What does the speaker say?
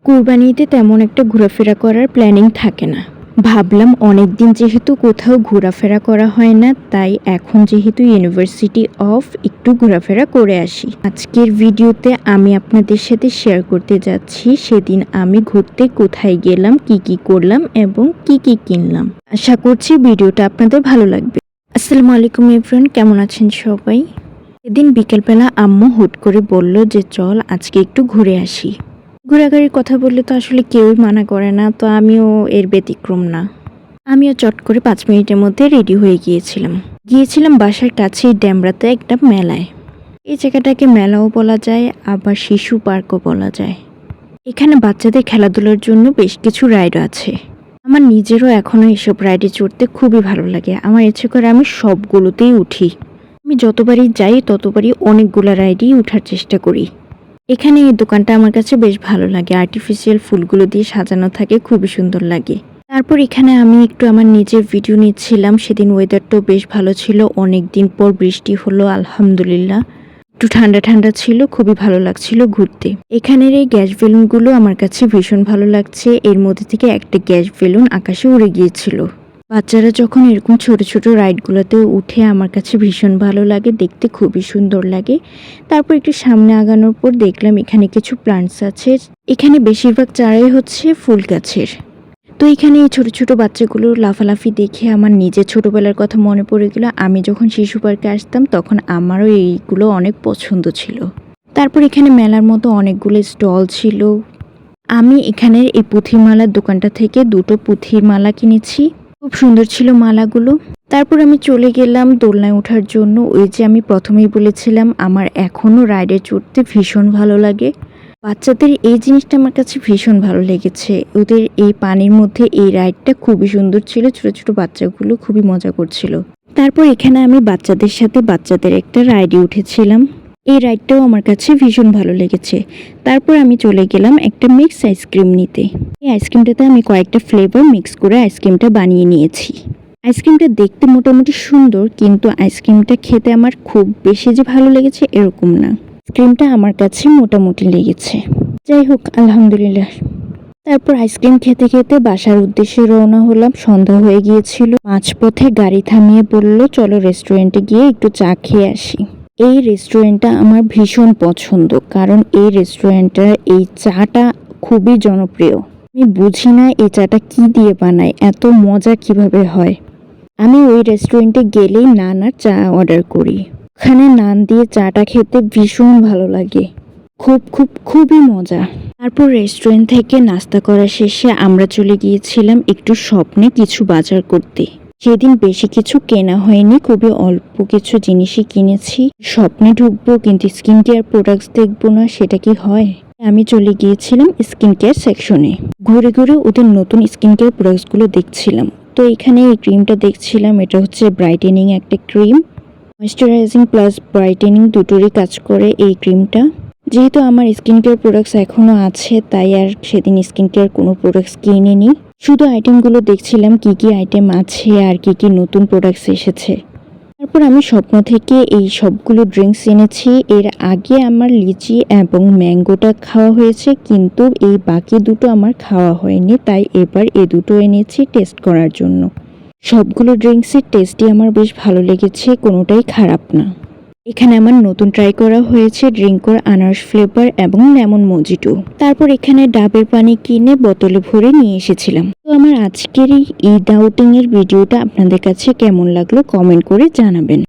কুরবানিতে তেমন একটা ঘোরাফেরা করার প্ল্যানিং থাকে না। ভাবলাম অনেকদিন যেহেতু কোথাও ঘোরাফেরা করা হয় না, তাই এখন যেহেতু ইউনিভার্সিটি অফ, একটু ঘোরাফেরা করে আসি। আজকের ভিডিওতে আমি আপনাদের সাথে শেয়ার করতে যাচ্ছি সেদিন আমি ঘুরতে কোথায় গেলাম, কি করলাম এবং কি কিনলাম। আশা করছি ভিডিওটা আপনাদের ভালো লাগবে। আসসালামু আলাইকুম এভরিওয়ান, কেমন আছেন সবাই? সেদিন বিকেলবেলা আম্মু হুট করে বলল যে চল আজকে একটু ঘুরে আসি। ঘোরাঘুরির কথা বললে তো আসলে কেউই মানা করে না, তো আমিও এর ব্যতিক্রম না। আমিও চট করে 5 মিনিটের মধ্যে রেডি হয়ে গিয়েছিলাম বাসার কাছেই ড্যামরাতে একটা মেলায়। এই জায়গাটাকে মেলাও বলা যায়, আবার শিশু পার্কও বলা যায়। এখানে বাচ্চাদের খেলাধুলার জন্য বেশ কিছু রাইড আছে। আমার নিজেরও এখনও এসব রাইডে চড়তে খুবই ভালো লাগে। আমার ইচ্ছে করে আমি সবগুলোতেই উঠি। আমি যতবারই যাই ততবারই অনেকগুলো রাইডেই ওঠার চেষ্টা করি। এখানে এই দোকানটা আমার কাছে বেশ ভালো লাগে। আর্টিফিশিয়াল ফুলগুলো দিয়ে সাজানো থাকে, খুবই সুন্দর লাগে। তারপর এখানে আমি একটু আমার নিজের ভিডিও নিচ্ছিলাম। সেদিন ওয়েদারটাও বেশ ভালো ছিল, অনেক দিন পর বৃষ্টি হলো, আলহামদুলিল্লাহ। একটু ঠান্ডা ঠান্ডা ছিল, খুবই ভালো লাগছিল ঘুরতে। এখানের এই গ্যাস বেলুনগুলো আমার কাছে ভীষণ ভালো লাগছে। এর মধ্যে থেকে একটা গ্যাস বেলুন আকাশে উড়ে গিয়েছিল। বাচ্চারা যখন এরকম ছোট ছোট রাইডগুলোতে উঠে আমার কাছে ভীষণ ভালো লাগে, দেখতে খুবই সুন্দর লাগে। তারপর একটু সামনে আগানোর পর দেখলাম এখানে কিছু প্লান্টস আছে। এখানে বেশিরভাগ চারাই হচ্ছে ফুল গাছের। তো এখানে এই ছোট ছোট বাচ্চাগুলোর লাফালাফি দেখে আমার নিজের ছোটবেলার কথা মনে পড়ে গেল। আমি যখন শিশু পার্কে আসতাম তখন আমারও এইগুলো অনেক পছন্দ ছিল। তারপর এখানে মেলার মতো অনেকগুলো স্টল ছিল। আমি এখানের এই পুঁথির মালার দোকানটা থেকে 2টো পুঁথির মালা কিনেছি। খুব সুন্দর ছিল মালাগুলো। তারপর আমি চলে গেলাম দোলনায় ওঠার জন্য। ওই যে আমি প্রথমেই বলেছিলাম আমার এখনও রাইডে চড়তে ভীষণ ভালো লাগে। বাচ্চাদের এই জিনিসটা আমার কাছে ভীষণ ভালো লেগেছে। ওদের এই পানির মধ্যে এই রাইডটা খুবই সুন্দর ছিল। ছোট ছোট বাচ্চাগুলো খুবই মজা করছিল। তারপর এখানে আমি বাচ্চাদের সাথে বাচ্চাদের একটা রাইডে উঠেছিলাম। এই রাইডটাও আমার কাছে ভীষণ ভালো লেগেছে। তারপর আমি চলে গেলাম একটা মিক্স আইসক্রিম নিতে। এই আইসক্রিমটাতে আমি কয়েকটা ফ্লেভার মিক্স করে আইসক্রিমটা বানিয়ে নিয়েছি। আইসক্রিমটা দেখতে মোটামুটি সুন্দর, কিন্তু আইসক্রিমটা খেতে আমার খুব বেশি যে ভালো লেগেছে এরকম না। আইসক্রিমটা আমার কাছে মোটামুটি লেগেছে। যাই হোক, আলহামদুলিল্লাহ। তারপর আইসক্রিম খেতে খেতে বাসার উদ্দেশ্যে রওনা হলাম। সন্ধ্যা হয়ে গিয়েছিল। মাঝপথে গাড়ি থামিয়ে বলল চলো রেস্টুরেন্টে গিয়ে একটু চা খেয়ে আসি। এই রেস্টুরেন্টটা আমার ভীষণ পছন্দ, কারণ এই রেস্টুরেন্টের এই চাটা খুবই জনপ্রিয়। আমি বুঝি না এই চাটা কি দিয়ে বানায়, এত মজা কিভাবে হয়। আমি ওই রেস্টুরেন্টে গেলেই নান আর চা অর্ডার করি। ওখানে নান দিয়ে চাটা খেতে ভীষণ ভালো লাগে। খুবই মজা। তারপর রেস্টুরেন্ট থেকে নাস্তা করা শেষে আমরা চলে গিয়েছিলাম একটু স্বপ্নে কিছু বাজার করতে। সেদিন বেশি কিছু কেনা হয়নি, খুবই অল্প কিছু জিনিসই কিনেছি। স্বপ্নে ঢুকবো কিন্তু স্কিন কেয়ার প্রোডাক্টস দেখবো না, সেটা কি হয়? আমি চলে গিয়েছিলাম স্কিন কেয়ার সেকশনে। ঘুরে ঘুরে ওদের নতুন স্কিন কেয়ার প্রোডাক্টসগুলো দেখছিলাম। তো এখানে এই ক্রিমটা দেখছিলাম, এটা হচ্ছে ব্রাইটেনিং একটা ক্রিম। ময়েশ্চারাইজিং প্লাস ব্রাইটেনিং দুটোরই কাজ করে এই ক্রিমটা। যেহেতু আমার স্কিন কেয়ার প্রোডাক্টস এখনও আছে, তাই আর সেদিন স্কিন কেয়ার কোনো প্রোডাক্টস কিনিনি। শুধু আইটেমগুলো দেখছিলাম কি আইটেম আছে আর কি নতুন প্রোডাক্টস এসেছে। তারপর আমি স্বপ্ন থেকে এই সবগুলো ড্রিঙ্কস এনেছি। এর আগে আমার লিচি এবং ম্যাঙ্গোটা খাওয়া হয়েছে, কিন্তু এই বাকি দুটো আমার খাওয়া হয়নি, তাই এবার এই দুটো এনেছি টেস্ট করার জন্য। সবগুলো ড্রিঙ্কসের টেস্টই আমার বেশ ভালো লেগেছে, কোনোটাই খারাপ না। এখানে আমার নতুন ট্রাই করা হয়েছে ড্রিঙ্কর আনারস ফ্লেভার এবং লেমন মজিটো। তারপর এখানে ডাবের পানি কিনে বোতলে ভরে নিয়ে এসেছিলাম। তো আমার আজকের এই ঈদ আউটিং এর ভিডিওটা আপনাদের কাছে কেমন লাগলো কমেন্ট করে জানাবেন।